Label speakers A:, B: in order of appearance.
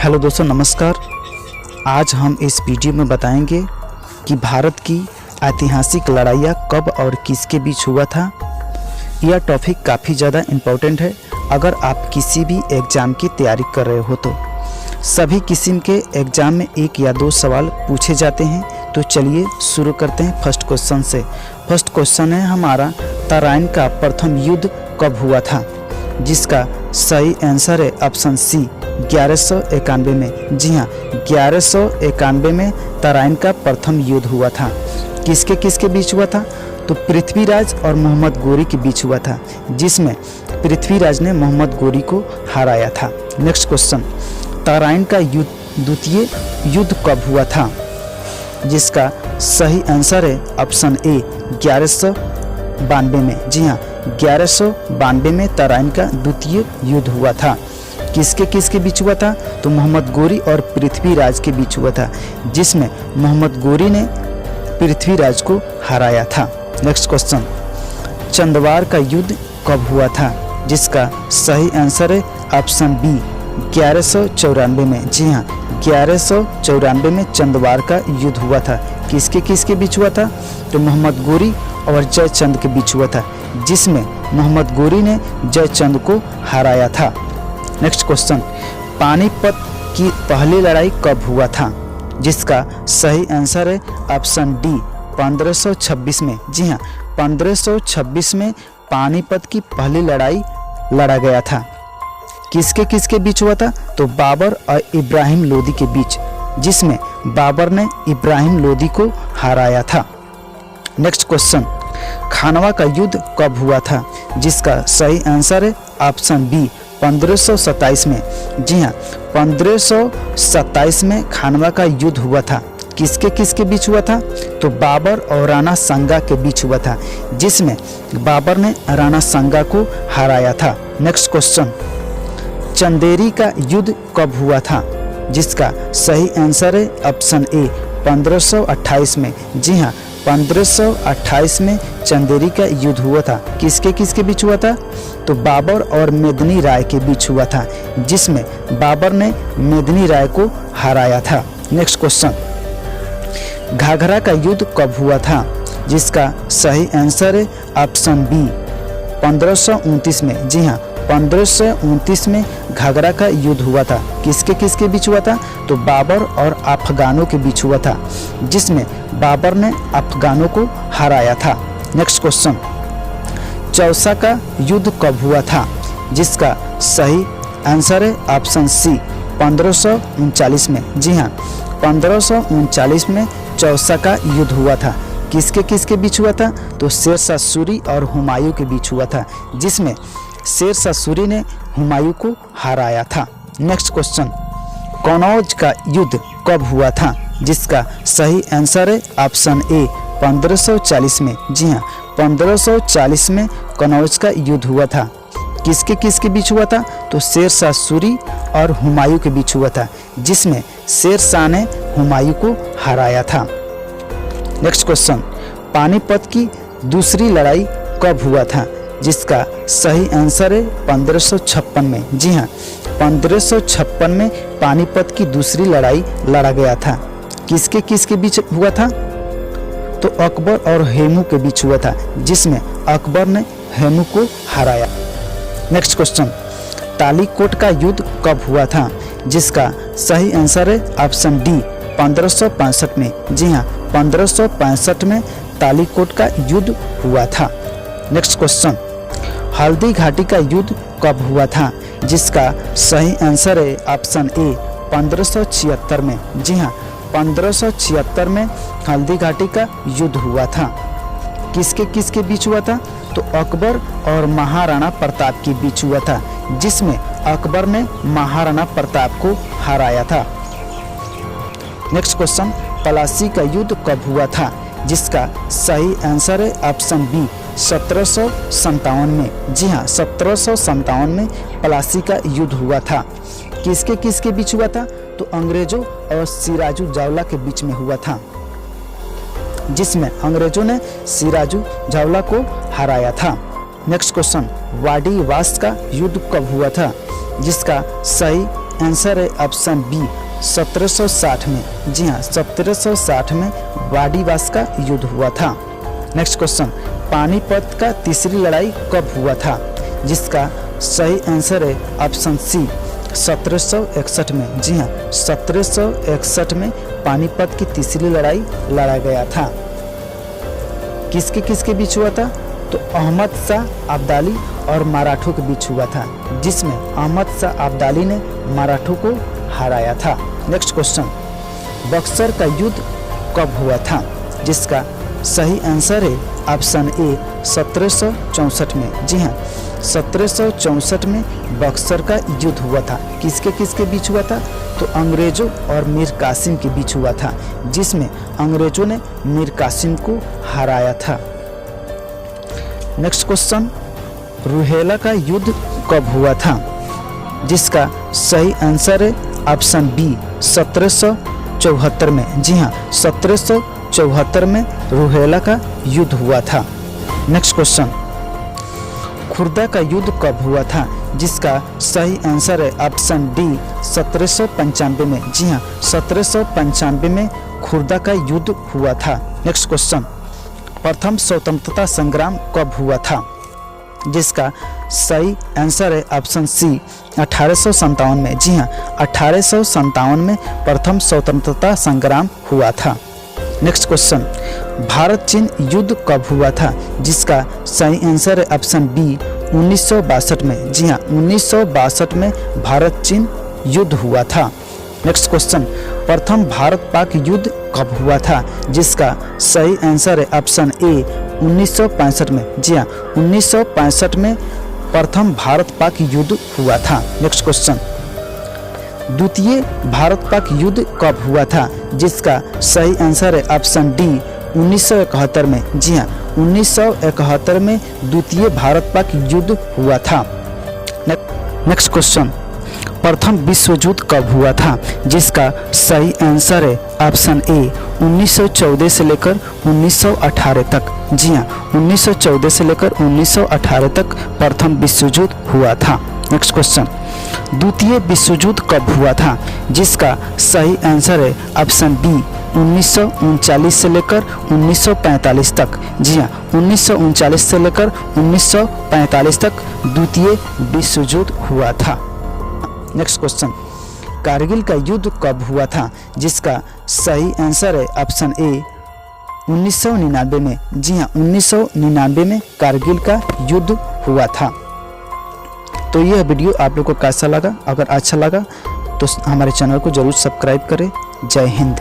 A: Hello दोस्तों, नमस्कार। आज हम इस वीडियो में बताएंगे कि भारत की ऐतिहासिक लड़ाइयाँ कब और किसके बीच हुआ था। यह टॉपिक काफ़ी ज़्यादा इम्पोर्टेंट है अगर आप किसी भी एग्ज़ाम की तैयारी कर रहे हो तो। सभी किस्म के एग्ज़ाम में एक या दो सवाल पूछे जाते हैं। तो चलिए शुरू करते हैं फर्स्ट क्वेश्चन से। फर्स्ट क्वेश्चन है हमारा, तराइन का प्रथम युद्ध कब हुआ था, जिसका सही आंसर है ऑप्शन सी 1191 में। जी हाँ, 1191 में तराइन का प्रथम युद्ध हुआ था। किसके किसके बीच हुआ था? तो पृथ्वीराज और मोहम्मद गोरी के बीच हुआ था, जिसमें पृथ्वीराज ने मोहम्मद गोरी को हराया था। नेक्स्ट क्वेश्चन, तराइन का द्वितीय युद्ध कब हुआ था, जिसका सही आंसर है ऑप्शन ए 1192 में। जी हाँ, 1192 में तराइन का द्वितीय युद्ध हुआ था। किसके किसके बीच हुआ था? तो मोहम्मद गोरी और पृथ्वीराज के बीच हुआ था, जिसमें मोहम्मद गोरी ने पृथ्वीराज को हराया था। नेक्स्ट क्वेश्चन, चंदवार का युद्ध कब हुआ था, जिसका सही आंसर है ऑप्शन बी 1194 में। जी हाँ, 1194 में चंदवार का युद्ध हुआ था। किसके किसके बीच हुआ था? तो मोहम्मद गोरी और जयचंद के बीच हुआ था, जिसमें मोहम्मद गोरी ने जयचंद को हराया था। नेक्स्ट क्वेश्चन, पानीपत की पहली लड़ाई कब हुआ था, जिसका सही आंसर है ऑप्शन डी 1526 में। जी हाँ, 1526 में पानीपत की पहली लड़ाई लड़ा गया था। किसके किसके बीच हुआ था? तो बाबर और इब्राहिम लोदी के बीच, जिसमें बाबर ने इब्राहिम लोदी को हराया था। नेक्स्ट क्वेश्चन, खानवा का युद्ध कब हुआ था, जिसका सही आंसर है ऑप्शन बी 1527 में। जी हाँ, 1527 में खानवा का युद्ध हुआ था। किसके किसके बीच हुआ था? तो बाबर और राणा सांगा के बीच हुआ था, जिसमें बाबर ने राणा सांगा को हराया था। नेक्स्ट क्वेश्चन, चंदेरी का युद्ध कब हुआ था, जिसका सही आंसर है ऑप्शन ए 1528 में। जी हाँ, 1528 में चंदेरी का युद्ध हुआ था। किसके किसके बीच हुआ था? तो बाबर और मेदिनी राय के बीच हुआ था, जिसमें बाबर ने मेदिनी राय को हराया था। नेक्स्ट क्वेश्चन, घाघरा का युद्ध कब हुआ था, जिसका सही आंसर है ऑप्शन बी 1529 में। जी हाँ, 1529 में घाघरा का युद्ध हुआ था। किसके किसके बीच हुआ था? तो बाबर और अफगानों के बीच हुआ था, जिसमें बाबर ने अफगानों को हराया था। नेक्स्ट क्वेश्चन, चौसा का युद्ध कब हुआ था, जिसका सही आंसर है ऑप्शन सी 1539 में। जी हाँ, 1539 में चौसा का युद्ध हुआ था। किसके किसके बीच हुआ था? तो शेरशाह सूरी और हुमायूं के बीच हुआ था, जिसमें शेरशाह सूरी ने हुमायूं को हराया था। नेक्स्ट क्वेश्चन, कनौज का युद्ध कब हुआ था, जिसका सही आंसर है ऑप्शन ए 1540 में। जी हाँ, 1540 में कनौज का युद्ध हुआ था। किसके किसके बीच हुआ था? तो शेरशाह सूरी और हुमायूं के बीच हुआ था, जिसमें शेरशाह ने हुमायूं को हराया था। नेक्स्ट क्वेश्चन, पानीपत की दूसरी लड़ाई कब हुआ था, जिसका सही आंसर है 1556 में। जी हाँ, 1556 में पानीपत की दूसरी लड़ाई लड़ा गया था। किसके किसके बीच हुआ था? तो अकबर और हेमू के बीच हुआ था, जिसमें अकबर ने हेमू को हराया। नेक्स्ट क्वेश्चन, तालीकोट का युद्ध कब हुआ था, जिसका सही आंसर है ऑप्शन डी 1565 में। जी हाँ, 1565 में तालीकोट का युद्ध हुआ था। नेक्स्ट क्वेश्चन, हल्दी घाटी का युद्ध कब हुआ था, जिसका सही आंसर है ऑप्शन ए 1576 में। जी हाँ, 1576 में हल्दी घाटी का युद्ध हुआ था। किसके किसके बीच हुआ था? तो अकबर और महाराणा प्रताप के बीच हुआ था, जिसमें अकबर ने महाराणा प्रताप को हराया था। नेक्स्ट क्वेश्चन, पलासी का युद्ध कब हुआ था, जिसका सही आंसर है ऑप्शन बी 1757 में। जी हाँ, 1757 में पलासी का युद्ध हुआ था। किसके किसके बीच हुआ था? तो अंग्रेजों और सिराजुद्दौला के बीच में हुआ था, जिसमें अंग्रेजों ने सिराजुद्दौला को हराया था। नेक्स्ट क्वेश्चन, वाडी वास का युद्ध कब हुआ था, जिसका सही आंसर है ऑप्शन बी 1760 में। जी हाँ, 1760 में वाडीवास का युद्ध हुआ था। नेक्स्ट क्वेश्चन, पानीपत का तीसरी लड़ाई कब हुआ था? जिसका सही आंसर है ऑप्शन सी 1761 में। जी हाँ, 1761 में पानीपत की तीसरी लड़ाई लड़ा गया था। किसके किसके बीच हुआ था? तो अहमद शाह अब्दाली और मराठों के बीच हुआ था, जिसमें अहमद शाह अब्दाली ने मराठों को हराया था। नेक्स्ट क्वेश्चन, बक्सर का युद्ध कब हुआ था? जिसका सही आंसर है ऑप्शन ए 1764 में। जी हाँ, 1764 में बक्सर का युद्ध हुआ था। किसके किसके बीच हुआ था? तो अंग्रेजों और मीर कासिम के बीच हुआ था, जिसमें अंग्रेजों ने मीर कासिम को हराया था। नेक्स्ट क्वेश्चन, रुहेला का युद्ध कब हुआ था? जिसका सही आंसर है ऑप्शन बी 1774 में। जी हाँ, 1774 में रुहेला का युद्ध हुआ था। नेक्स्ट क्वेश्चन, खुर्दा का युद्ध कब हुआ था? जिसका सही आंसर है ऑप्शन डी 1795 में। जी हाँ, 1795 में खुर्दा का युद्ध हुआ था। नेक्स्ट क्वेश्चन, प्रथम स्वतंत्रता संग्राम कब हुआ था? जिसका सही आंसर है ऑप्शन सी 1857 में। जी हाँ, 1857 में प्रथम स्वतंत्रता संग्राम हुआ था। नेक्स्ट क्वेश्चन, भारत चीन युद्ध कब हुआ था? जिसका सही आंसर है ऑप्शन बी 1962 में। जी हाँ, 1962 में भारत चीन युद्ध हुआ था। नेक्स्ट क्वेश्चन, प्रथम भारत पाक युद्ध कब हुआ था? जिसका सही आंसर है ऑप्शन ए 1965 में। जी हाँ, 1965 में प्रथम भारत पाक युद्ध हुआ था। नेक्स्ट क्वेश्चन, द्वितीय भारत पाक युद्ध कब हुआ था? जिसका सही आंसर है ऑप्शन डी 1971 में। जी हाँ, 1971 में द्वितीय भारत पाक युद्ध हुआ था। नेक्स्ट क्वेश्चन, प्रथम विश्व युद्ध कब हुआ था? जिसका सही आंसर है ऑप्शन ए 1914 से लेकर 1918 तक। जी हाँ, 1914 से लेकर 1918 तक प्रथम विश्व युद्ध हुआ था। नेक्स्ट क्वेश्चन, द्वितीय विश्व युद्ध कब हुआ था? जिसका सही आंसर है ऑप्शन बी 1939 से लेकर 1945 तक। जी हाँ, 1939 से लेकर 1945 तक द्वितीय विश्व युद्ध हुआ था। नेक्स्ट क्वेश्चन, कारगिल का युद्ध कब हुआ था? जिसका सही आंसर है ऑप्शन ए 1999 में। जी हाँ, 1999 में कारगिल का युद्ध हुआ था। तो यह वीडियो आप लोग को कैसा लगा? अगर अच्छा लगा तो हमारे चैनल को जरूर सब्सक्राइब करें। जय हिंद।